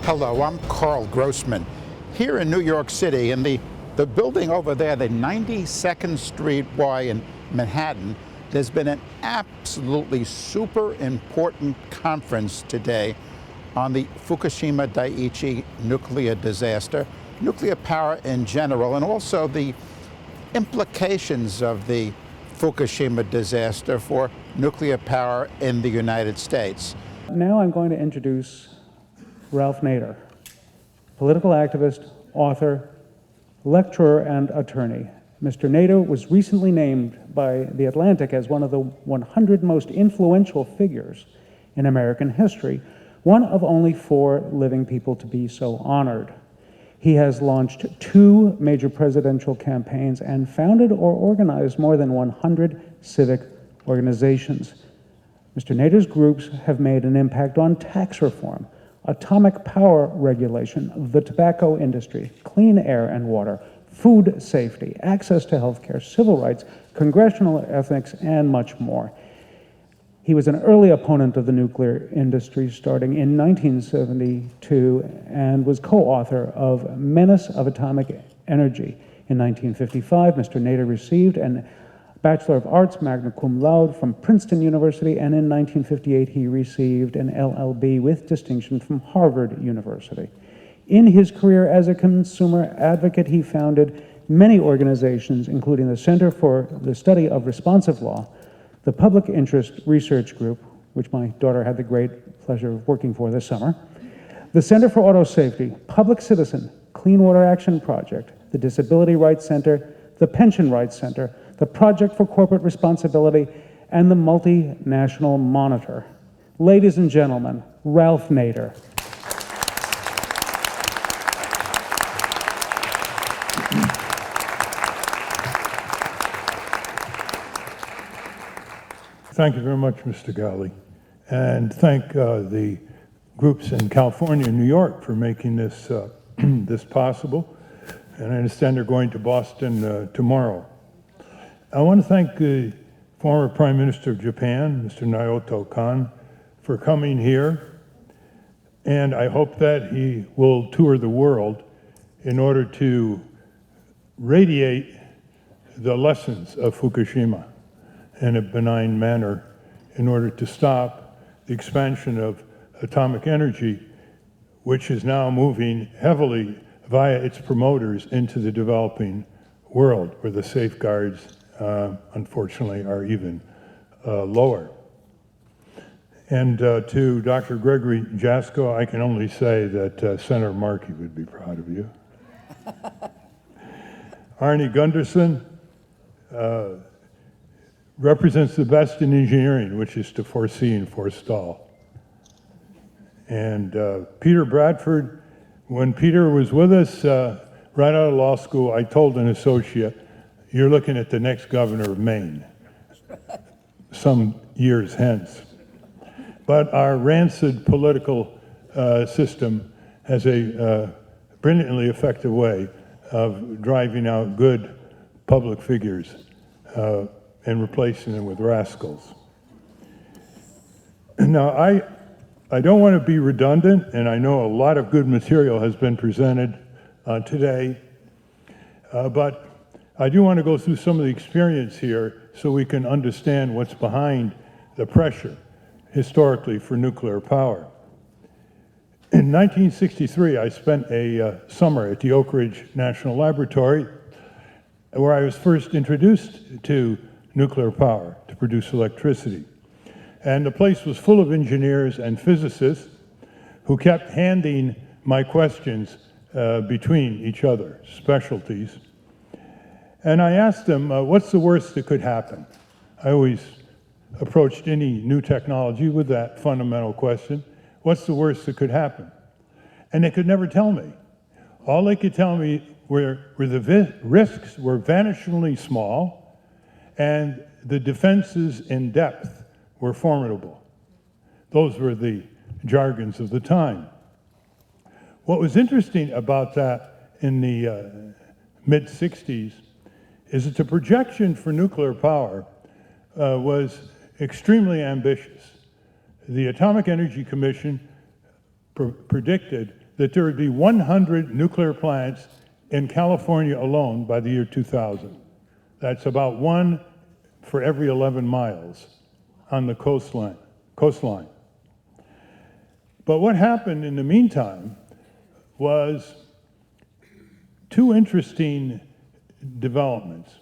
Hello, I'm Carl Grossman. Here in New York City, in the building over there, the 92nd Street Y in Manhattan, there's been an absolutely super important conference today on the Fukushima Daiichi nuclear disaster, nuclear power in general, and also the implications of the Fukushima disaster for nuclear power in the United States. Now I'm going to introduce Ralph Nader, political activist, author, lecturer, and attorney. Mr. Nader was recently named by The Atlantic as one of the 100 most influential figures in American history, one of only 4 living people to be so honored. He has launched 2 major presidential campaigns and founded or organized more than 100 civic organizations. Mr. Nader's groups have made an impact on tax reform, atomic power regulation, the tobacco industry, clean air and water, food safety, access to healthcare, civil rights, congressional ethics, and much more. He was an early opponent of the nuclear industry starting in 1972 and was co-author of Menace of Atomic Energy. In 1955, Mr. Nader received a Bachelor of Arts magna cum laude from Princeton University, and in 1958 he received an LLB with distinction from Harvard University. In his career as a consumer advocate, he founded many organizations, including the Center for the Study of Responsive Law, the Public Interest Research Group, which my daughter had the great pleasure of working for this summer, the Center for Auto Safety, Public Citizen, Clean Water Action Project, the Disability Rights Center, the Pension Rights Center, the Project for Corporate Responsibility, and the Multinational Monitor. Ladies and gentlemen, Ralph Nader. Thank you very much, Mr. Gowley. And thank the groups in California and New York for making this, this possible. And I understand they're going to Boston tomorrow. I want to thank the former Prime Minister of Japan, Mr. Naoto Kan, for coming here. And I hope that he will tour the world in order to radiate the lessons of Fukushima in a benign manner in order to stop the expansion of atomic energy, which is now moving heavily via its promoters into the developing world, where the safeguards, unfortunately, are even lower. And to Dr. Gregory Jasko, I can only say that Senator Markey would be proud of you. Arnie Gunderson represents the best in engineering, which is to foresee and forestall. And Peter Bradford, when Peter was with us right out of law school, I told an associate, "You're looking at the next governor of Maine," some years hence. But our rancid political system has a brilliantly effective way of driving out good public figures and replacing them with rascals. Now, I don't want to be redundant, and I know a lot of good material has been presented today, but I do want to go through some of the experience here so we can understand what's behind the pressure historically for nuclear power. In 1963, I spent a summer at the Oak Ridge National Laboratory, where I was first introduced to nuclear power to produce electricity. And the place was full of engineers and physicists who kept handing my questions between each other, specialties. And I asked them, what's the worst that could happen? I always approached any new technology with that fundamental question. What's the worst that could happen? And they could never tell me. All they could tell me were the risks were vanishingly small and the defenses in depth were formidable. Those were the jargons of the time. What was interesting about that in the mid-60s is that the projection for nuclear power was extremely ambitious. The Atomic Energy Commission predicted that there would be 100 nuclear plants in California alone by the year 2000. That's about 1 for every 11 miles on the coastline. But what happened in the meantime was two interesting developments.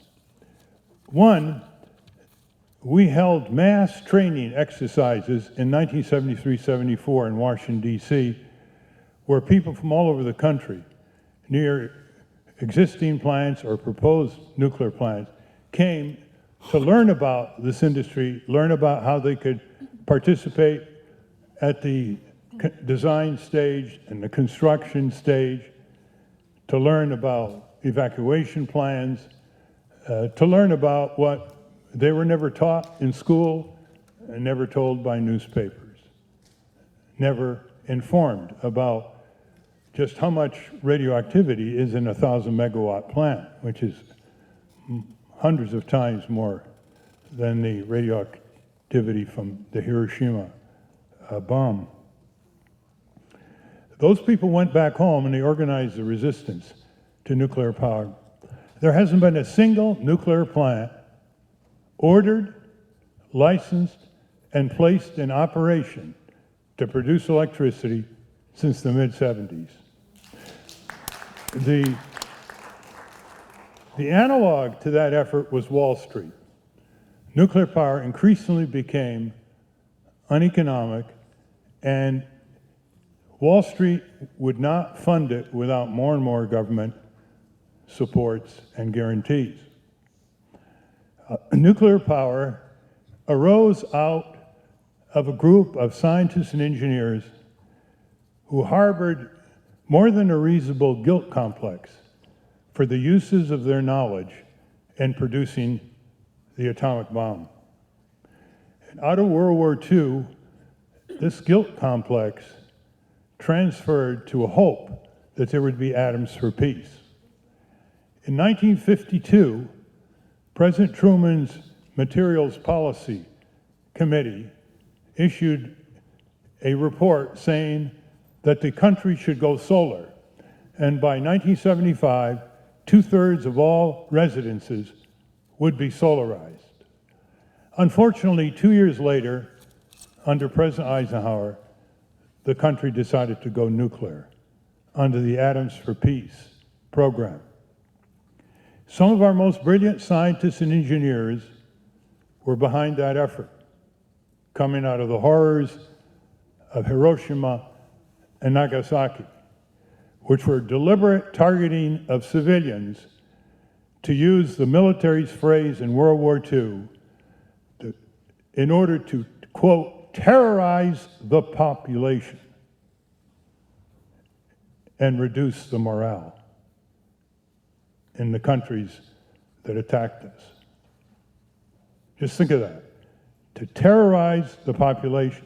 One, we held mass training exercises in 1973-74 in Washington, D.C., where people from all over the country, near existing plants or proposed nuclear plants, came to learn about this industry, learn about how they could participate at the design stage and the construction stage, to learn about evacuation plans, to learn about what they were never taught in school and never told by newspapers, never informed about just how much radioactivity is in a 1,000-megawatt plant, which is hundreds of times more than the radioactivity from the Hiroshima bomb. Those people went back home and they organized the resistance to nuclear power. There hasn't been a single nuclear plant ordered, licensed, and placed in operation to produce electricity since the mid-70s. The analog to that effort was Wall Street. Nuclear power increasingly became uneconomic, and Wall Street would not fund it without more and more government supports and guarantees. Nuclear power arose out of a group of scientists and engineers who harbored more than a reasonable guilt complex for the uses of their knowledge in producing the atomic bomb. And out of World War II, this guilt complex transferred to a hope that there would be atoms for peace. In 1952, President Truman's Materials Policy Committee issued a report saying that the country should go solar, and by 1975, 2/3 of all residences would be solarized. Unfortunately, 2 years later, under President Eisenhower, the country decided to go nuclear under the Atoms for Peace program. Some of our most brilliant scientists and engineers were behind that effort, coming out of the horrors of Hiroshima and Nagasaki, which were deliberate targeting of civilians, to use the military's phrase in World War II, in order to, quote, terrorize the population and reduce the morale in the countries that attacked us. Just think of that. To terrorize the population.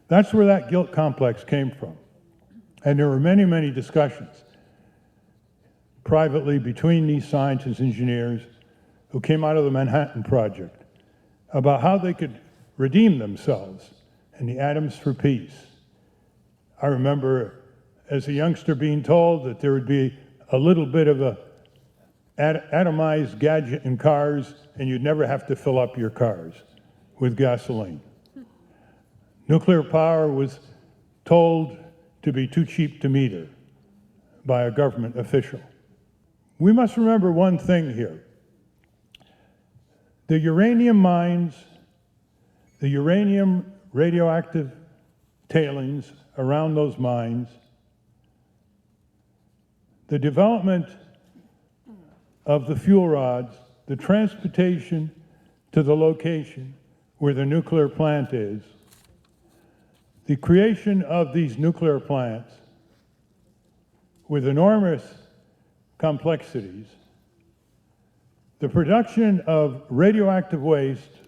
That's where that guilt complex came from. And there were many, many discussions privately between these scientists and engineers who came out of the Manhattan Project about how they could redeem themselves in the Atoms for Peace. I remember as a youngster being told that there would be a little bit of a atomized gadget in cars and you'd never have to fill up your cars with gasoline. Nuclear power was told to be too cheap to meter by a government official. We must remember one thing here. The uranium mines, the uranium radioactive tailings around those mines, the development of the fuel rods, the transportation to the location where the nuclear plant is, the creation of these nuclear plants with enormous complexities, the production of radioactive waste,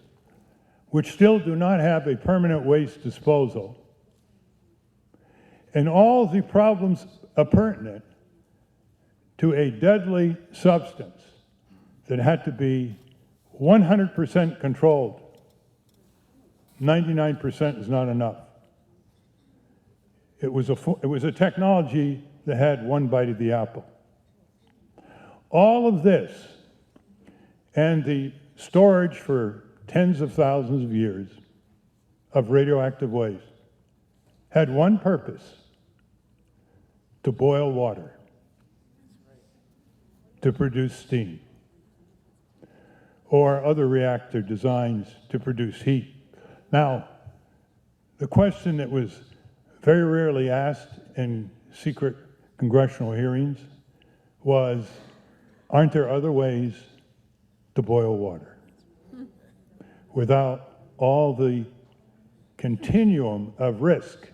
which still do not have a permanent waste disposal, and all the problems appurtenant to a deadly substance that had to be 100% controlled. 99% is not enough. It was a technology that had one bite of the apple. All of this and the storage for tens of thousands of years of radioactive waste had one purpose: to boil water, to produce steam, or other reactor designs to produce heat. Now, the question that was very rarely asked in secret congressional hearings was, aren't there other ways to boil water without all the continuum of risk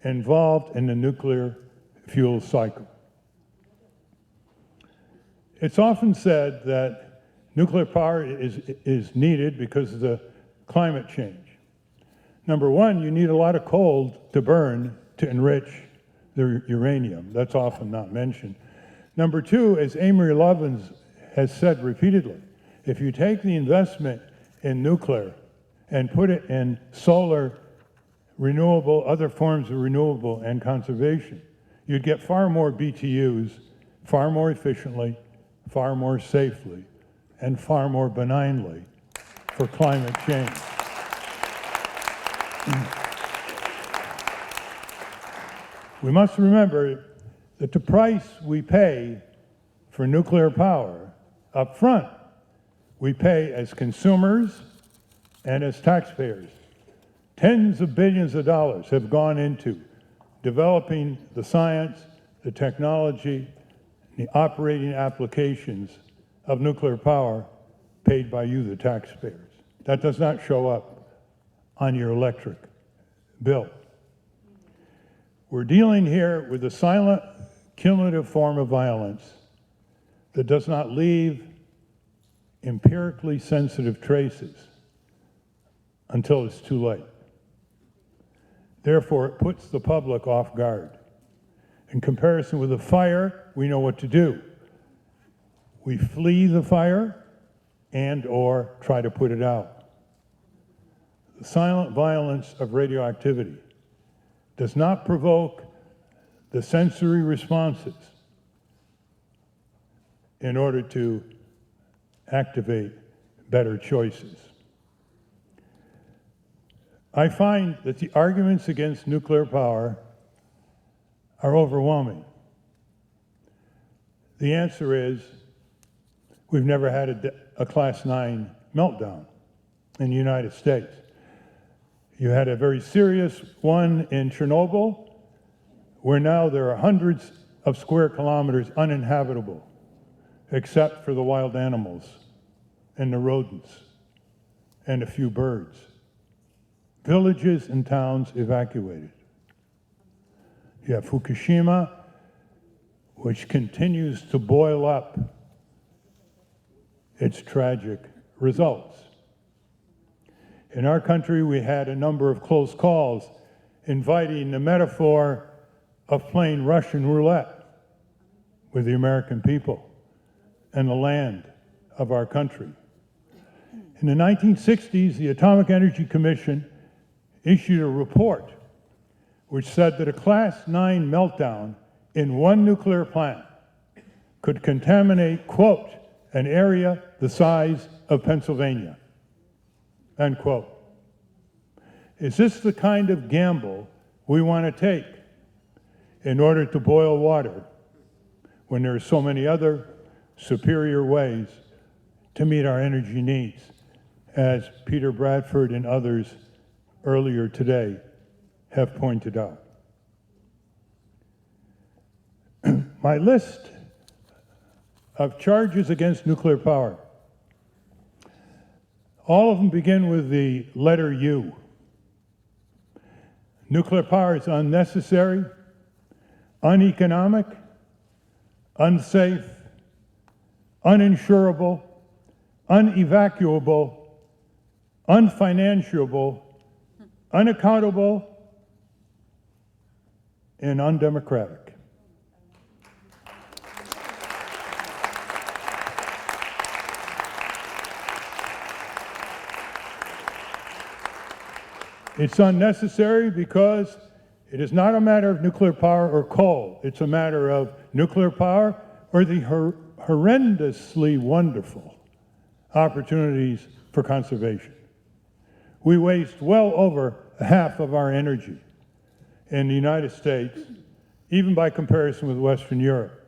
involved in the nuclear fuel cycle? It's often said that nuclear power is needed because of the climate change. Number one, you need a lot of coal to burn to enrich the uranium. That's often not mentioned. Number two, as Amory Lovins has said repeatedly, if you take the investment in nuclear and put it in solar, renewable, other forms of renewable and conservation, you'd get far more BTUs, far more efficiently, far more safely, and far more benignly for climate change. We must remember that the price we pay for nuclear power up front, we pay as consumers and as taxpayers. Tens of billions of dollars have gone into developing the science, the technology, the operating applications of nuclear power paid by you, the taxpayers. That does not show up on your electric bill. We're dealing here with a silent, cumulative form of violence that does not leave empirically sensitive traces until it's too late. Therefore, it puts the public off guard. In comparison with a fire, we know what to do. We flee the fire and/or try to put it out. The silent violence of radioactivity does not provoke the sensory responses in order to activate better choices. I find that the arguments against nuclear power are overwhelming. The answer is we've never had a Class 9 meltdown in the United States. You had a very serious one in Chernobyl, where now there are hundreds of square kilometers uninhabitable, except for the wild animals and the rodents and a few birds. Villages and towns evacuated. You have Fukushima, which continues to boil up its tragic results. In our country, we had a number of close calls inviting the metaphor of playing Russian roulette with the American people and the land of our country. In the 1960s, the Atomic Energy Commission issued a report which said that a Class 9 meltdown in one nuclear plant could contaminate, quote, an area the size of Pennsylvania, end quote. Is this the kind of gamble we want to take in order to boil water when there are so many other superior ways to meet our energy needs, as Peter Bradford and others earlier today have pointed out? My list of charges against nuclear power, all of them begin with the letter U. Nuclear power is unnecessary, uneconomic, unsafe, uninsurable, unevacuable, unfinanceable, unaccountable, and undemocratic. It's unnecessary because It is not a matter of nuclear power or coal. It's a matter of nuclear power or the horrendously wonderful opportunities for conservation. We waste well over half of our energy in the United States, even by comparison with Western Europe.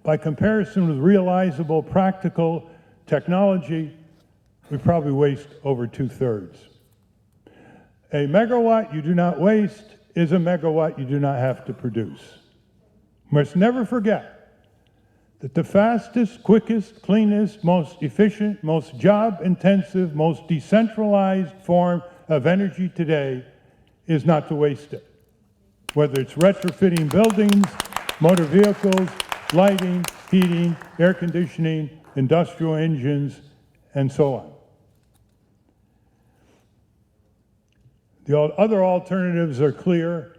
By comparison with realizable, practical technology, we probably waste over 2/3. A megawatt you do not waste is a megawatt you do not have to produce. We must never forget that the fastest, quickest, cleanest, most efficient, most job-intensive, most decentralized form of energy today is not to waste it. Whether it's retrofitting buildings, motor vehicles, lighting, heating, air conditioning, industrial engines, and so on. The other alternatives are clear.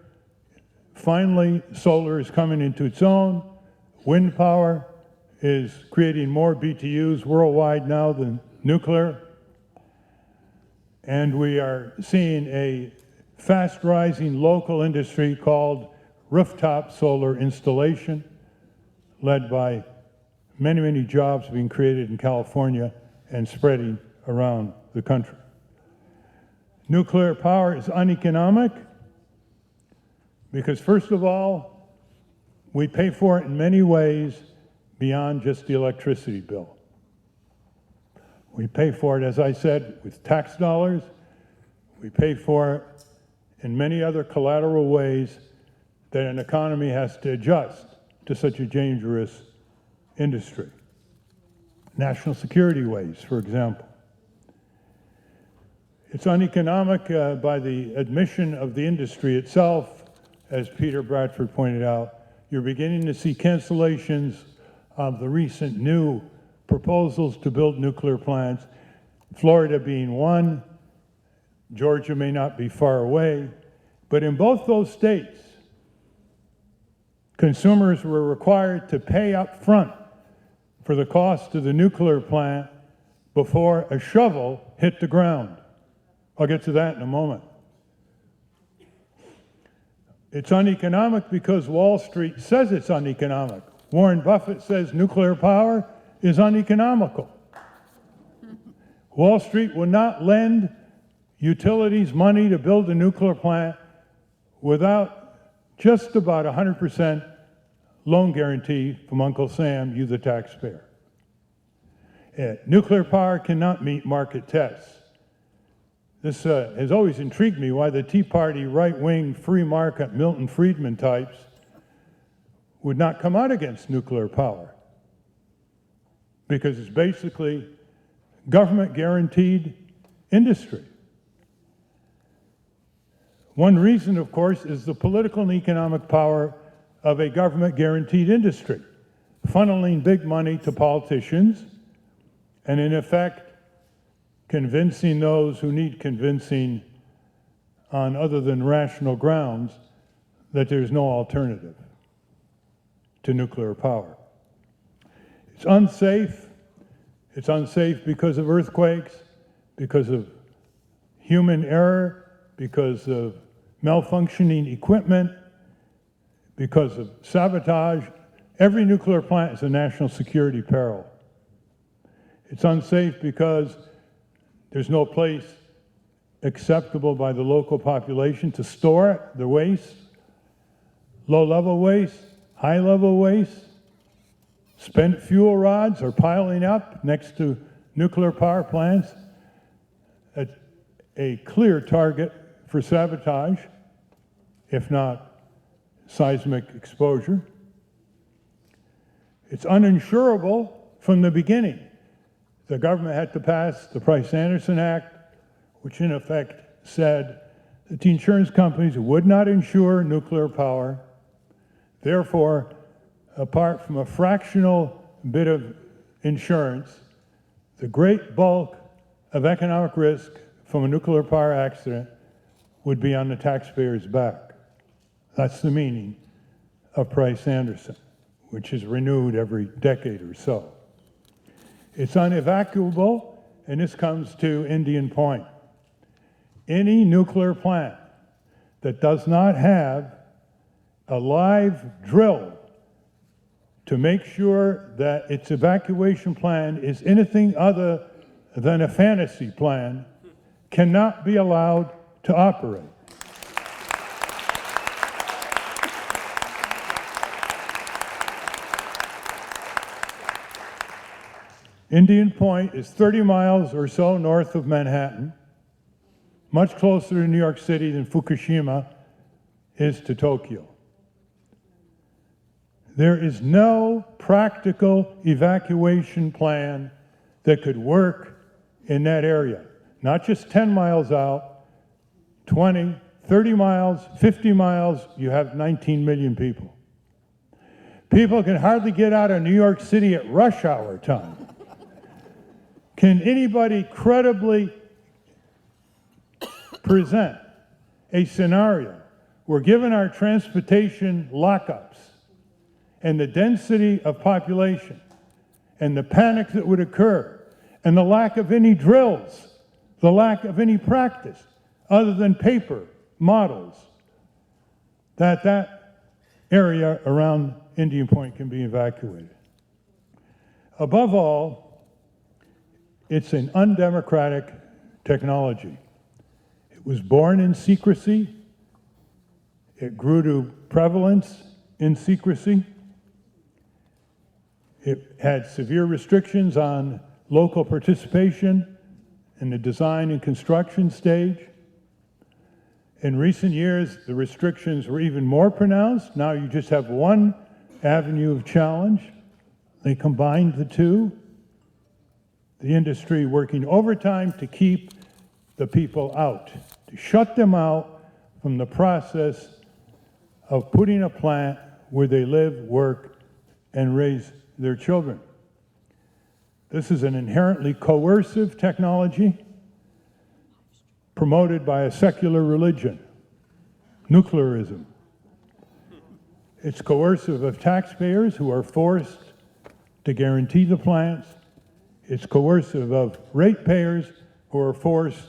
Finally, solar is coming into its own. Wind power is creating more BTUs worldwide now than nuclear. And we are seeing a fast rising local industry called rooftop solar installation, led by many, many jobs being created in California and spreading around the country. Nuclear power is uneconomic because, first of all, we pay for it in many ways beyond just the electricity bill. We pay for it, as I said, with tax dollars. We pay for it in many other collateral ways that an economy has to adjust to such a dangerous industry. National security ways, for example. It's uneconomic by the admission of the industry itself, as Peter Bradford pointed out. You're beginning to see cancellations of the recent new proposals to build nuclear plants, Florida being one. Georgia may not be far away, but in both those states, consumers were required to pay up front for the cost of the nuclear plant before a shovel hit the ground. I'll get to that in a moment. It's uneconomic because Wall Street says it's uneconomic. Warren Buffett says nuclear power is uneconomical. Wall Street will not lend utilities money to build a nuclear plant without just about 100% loan guarantee from Uncle Sam, you the taxpayer. Nuclear power cannot meet market tests. This has always intrigued me, why the Tea Party right-wing free market Milton Friedman types would not come out against nuclear power. Because it's basically government-guaranteed industry. One reason, of course, is the political and economic power of a government-guaranteed industry, funneling big money to politicians and, in effect, convincing those who need convincing on other than rational grounds that there's no alternative to nuclear power. It's unsafe. It's unsafe because of earthquakes, because of human error, because of malfunctioning equipment, because of sabotage. Every nuclear plant is a national security peril. It's unsafe because there's no place acceptable by the local population to store the waste, low-level waste, high-level waste. Spent fuel rods are piling up next to nuclear power plants. A clear target for sabotage, if not seismic exposure. It's uninsurable from the beginning. The government had to pass the Price-Anderson Act, which in effect said that the insurance companies would not insure nuclear power. Therefore, apart from a fractional bit of insurance, the great bulk of economic risk from a nuclear power accident would be on the taxpayer's back. That's the meaning of Price-Anderson, which is renewed every decade or so. It's unevacuable, and this comes to Indian Point. Any nuclear plant that does not have a live drill to make sure that its evacuation plan is anything other than a fantasy plan cannot be allowed to operate. Indian Point is 30 miles or so north of Manhattan, much closer to New York City than Fukushima is to Tokyo. There is no practical evacuation plan that could work in that area. Not just 10 miles out, 20, 30 miles, 50 miles, you have 19 million people. People can hardly get out of New York City at rush hour time. Can anybody credibly present a scenario where, given our transportation lockups and the density of population and the panic that would occur and the lack of any drills, the lack of any practice other than paper models, that area around Indian Point can be evacuated? Above all, it's an undemocratic technology. It was born in secrecy. It grew to prevalence in secrecy. It had severe restrictions on local participation in the design and construction stage. In recent years, the restrictions were even more pronounced. Now you just have one avenue of challenge. They combined the two. The industry working overtime to keep the people out, to shut them out from the process of putting a plant where they live, work, and raise their children. This is an inherently coercive technology promoted by a secular religion, nuclearism. It's coercive of taxpayers who are forced to guarantee the plants. It's coercive of ratepayers who are forced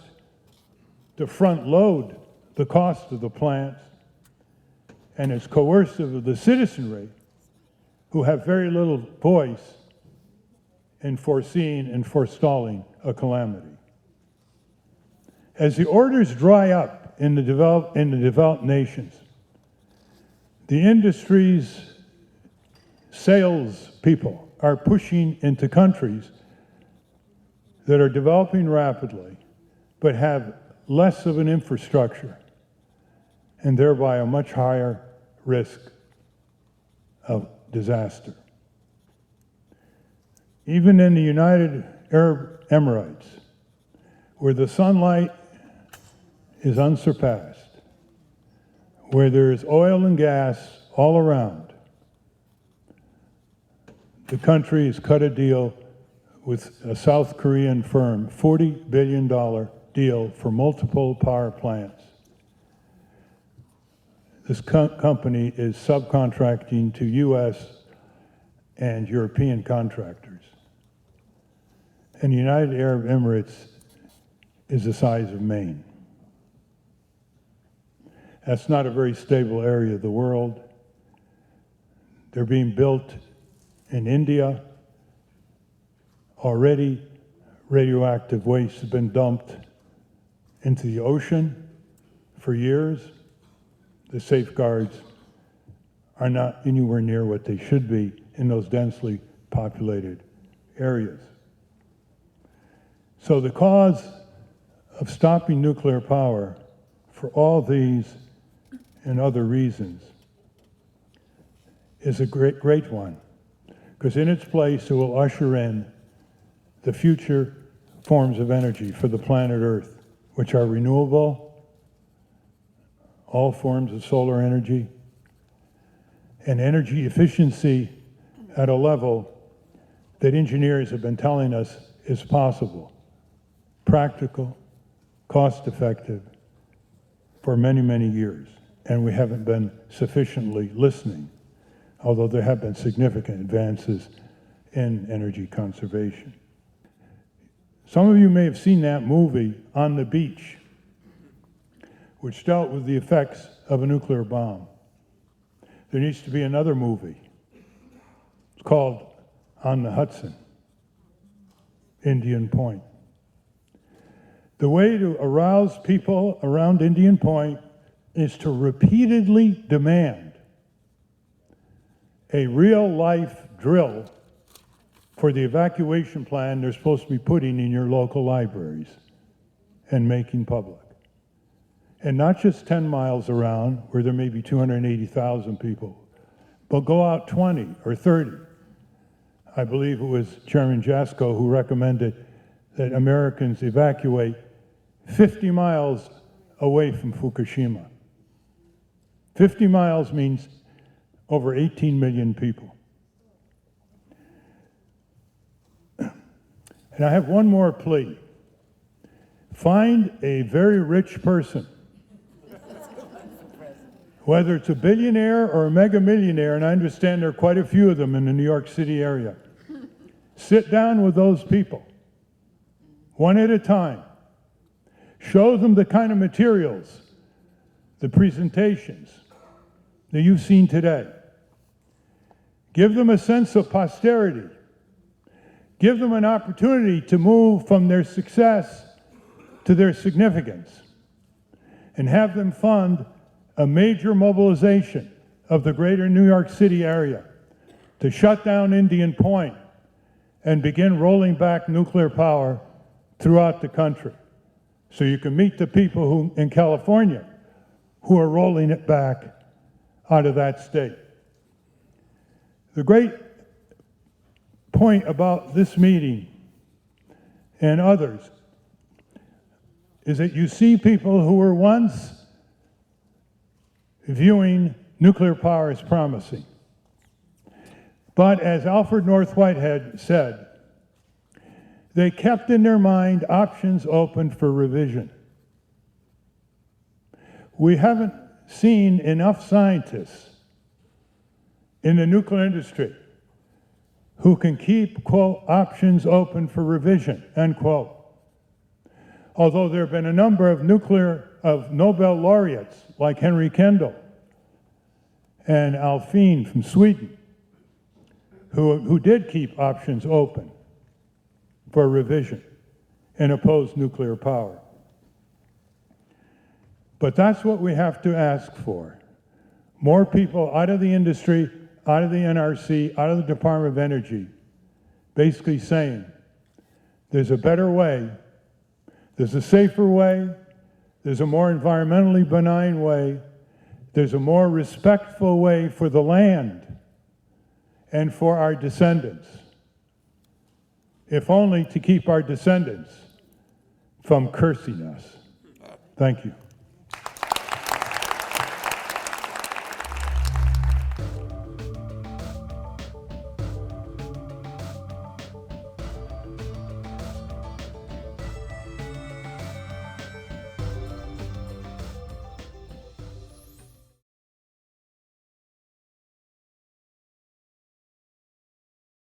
to front load the cost of the plants. And it's coercive of the citizenry who have very little voice in foreseeing and forestalling a calamity. As the orders dry up in the developed nations, the industry's salespeople are pushing into countries that are developing rapidly, but have less of an infrastructure, and thereby a much higher risk of disaster. Even in the United Arab Emirates, where the sunlight is unsurpassed, where there is oil and gas all around, the country has cut a deal with a South Korean firm, $40 billion deal for multiple power plants. This company is subcontracting to US and European contractors. And the United Arab Emirates is the size of Maine. That's not a very stable area of the world. They're being built in India. Already, radioactive waste has been dumped into the ocean for years. The safeguards are not anywhere near what they should be in those densely populated areas. So the cause of stopping nuclear power for all these and other reasons is a great one, because in its place it will usher in the future forms of energy for the planet Earth, which are renewable, all forms of solar energy, and energy efficiency at a level that engineers have been telling us is possible, practical, cost-effective for many, many years. And we haven't been sufficiently listening, although there have been significant advances in energy conservation. Some of you may have seen that movie, On the Beach, which dealt with the effects of a nuclear bomb. There needs to be another movie. It's called On the Hudson, Indian Point. The way to arouse people around Indian Point is to repeatedly demand a real-life drill for the evacuation plan they're supposed to be putting in your local libraries and making public. And not just 10 miles around, where there may be 280,000 people, but go out 20 or 30. I believe it was Chairman Jasko who recommended that Americans evacuate 50 miles away from Fukushima. 50 miles means over 18 million people. And I have one more plea. Find a very rich person, whether it's a billionaire or a mega millionaire, and I understand there are quite a few of them in the New York City area. Sit down with those people, one at a time. Show them the kind of materials, the presentations that you've seen today. Give them a sense of posterity. Give them an opportunity to move from their success to their significance, and have them fund a major mobilization of the greater New York City area to shut down Indian Point and begin rolling back nuclear power throughout the country. So you can meet the people who, in California, who are rolling it back out of that state. The great point about this meeting and others is that you see people who were once viewing nuclear power as promising. But as Alfred North Whitehead said, they kept in their mind options open for revision. We haven't seen enough scientists in the nuclear industry who can keep, quote, options open for revision, end quote. Although there have been a number of Nobel laureates like Henry Kendall and Alfvén from Sweden who did keep options open for revision and oppose nuclear power. But that's what we have to ask for. More people out of the industry, out of the NRC, out of the Department of Energy, basically saying, there's a better way, there's a safer way, there's a more environmentally benign way, there's a more respectful way for the land and for our descendants, if only to keep our descendants from cursing us. Thank you.